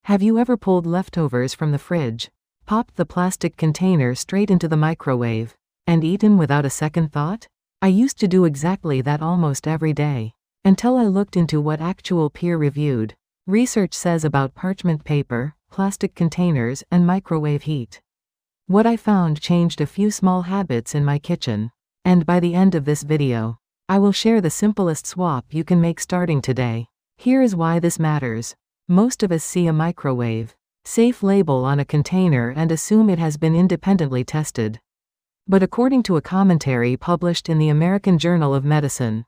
Have you ever pulled leftovers from the fridge, popped the plastic container straight into the microwave, and eaten without a second thought? I used to do exactly that almost every day, until I looked into what actual peer-reviewed research says about parchment paper, plastic containers, and microwave heat. What I found changed a few small habits in my kitchen, and by the end of this video, I will share the simplest swap you can make starting today. Here is why this matters. Most of us see a microwave safe label on a container and assume it has been independently tested. But according to a commentary published in the American Journal of Medicine,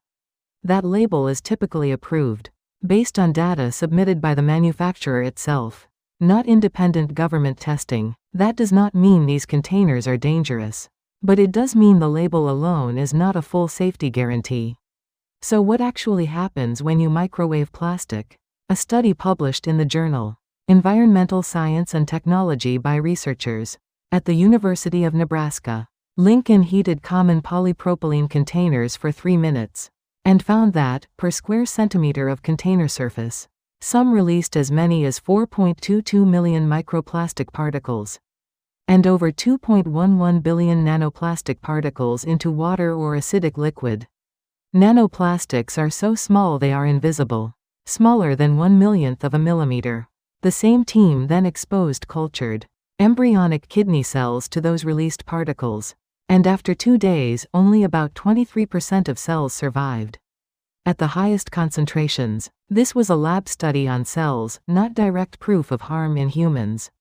that label is typically approved based on data submitted by the manufacturer itself, not independent government testing. That does not mean these containers are dangerous, but it does mean the label alone is not a full safety guarantee. So what actually happens when you microwave plastic? A study published in the journal Environmental Science and Technology by researchers at the University of Nebraska Lincoln heated common polypropylene containers for 3 minutes and found that, per square centimeter of container surface, some released as many as 4.22 million microplastic particles and over 2.11 billion nanoplastic particles into water or acidic liquid. Nanoplastics are so small they are invisible, smaller than 1/1,000,000th of a millimeter. The same team then exposed cultured embryonic kidney cells to those released particles, and after 2 days, only about 23% of cells survived. At the highest concentrations, this was a lab study on cells, not direct proof of harm in humans.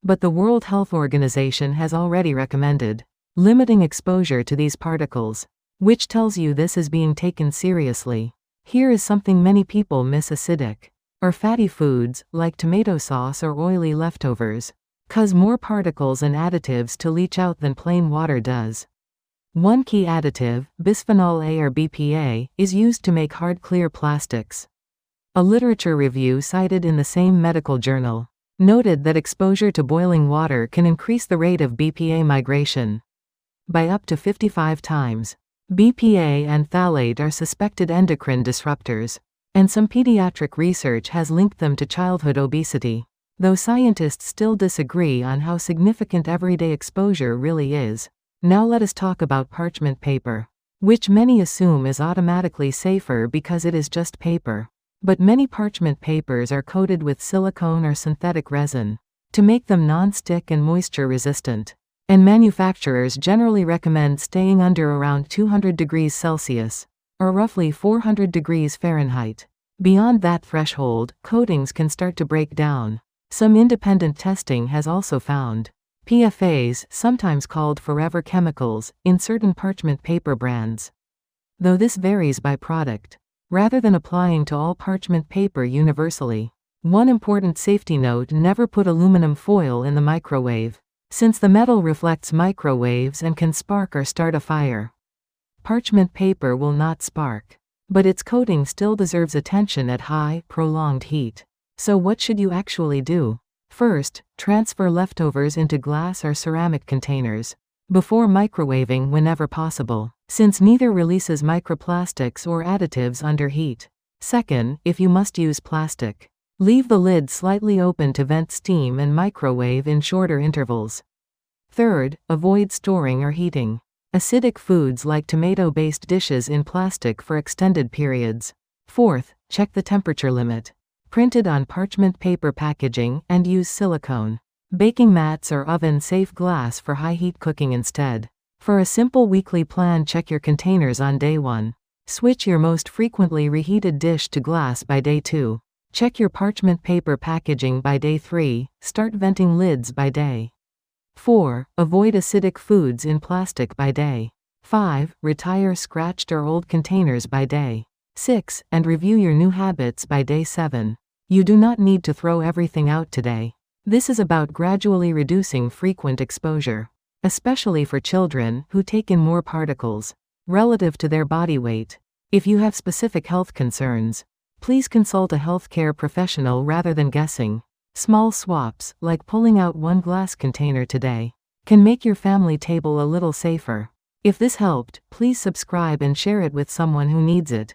But the World Health Organization has already recommended limiting exposure to these particles, which tells you this is being taken seriously. Here is something many people miss: acidic or fatty foods, like tomato sauce or oily leftovers, cause more particles and additives to leach out than plain water does. One key additive, bisphenol A or BPA, is used to make hard clear plastics. A literature review cited in the same medical journal noted that exposure to boiling water can increase the rate of BPA migration by up to 55 times. BPA and phthalate are suspected endocrine disruptors, and some pediatric research has linked them to childhood obesity, though scientists still disagree on how significant everyday exposure really is. Now let us talk about parchment paper, which many assume is automatically safer because it is just paper. But many parchment papers are coated with silicone or synthetic resin to make them non-stick and moisture resistant, and manufacturers generally recommend staying under around 200 degrees Celsius, or roughly 400 degrees Fahrenheit. Beyond that threshold, coatings can start to break down. Some independent testing has also found PFAs, sometimes called forever chemicals, in certain parchment paper brands, though this varies by product. Rather than applying to all parchment paper universally, one important safety note: never put aluminum foil in the microwave, since the metal reflects microwaves and can spark or start a fire. Parchment paper will not spark, but its coating still deserves attention at high, prolonged heat. So what should you actually do? First, transfer leftovers into glass or ceramic containers before microwaving whenever possible, since neither releases microplastics or additives under heat. Second, if you must use plastic, leave the lid slightly open to vent steam and microwave in shorter intervals. Third, avoid storing or heating acidic foods like tomato-based dishes in plastic for extended periods. Fourth, check the temperature limit printed on parchment paper packaging and use silicone baking mats or oven-safe glass for high-heat cooking instead. For a simple weekly plan, check your containers on day 1. Switch your most frequently reheated dish to glass by day 2. Check your parchment paper packaging by day 3. Start venting lids by day 4. Avoid acidic foods in plastic by day 5. Retire scratched or old containers by day 6. And review your new habits by day 7. You do not need to throw everything out today. This is about gradually reducing frequent exposure, especially for children who take in more particles relative to their body weight. If you have specific health concerns, please consult a healthcare professional rather than guessing. Small swaps, like pulling out one glass container today, can make your family table a little safer. If this helped, please subscribe and share it with someone who needs it.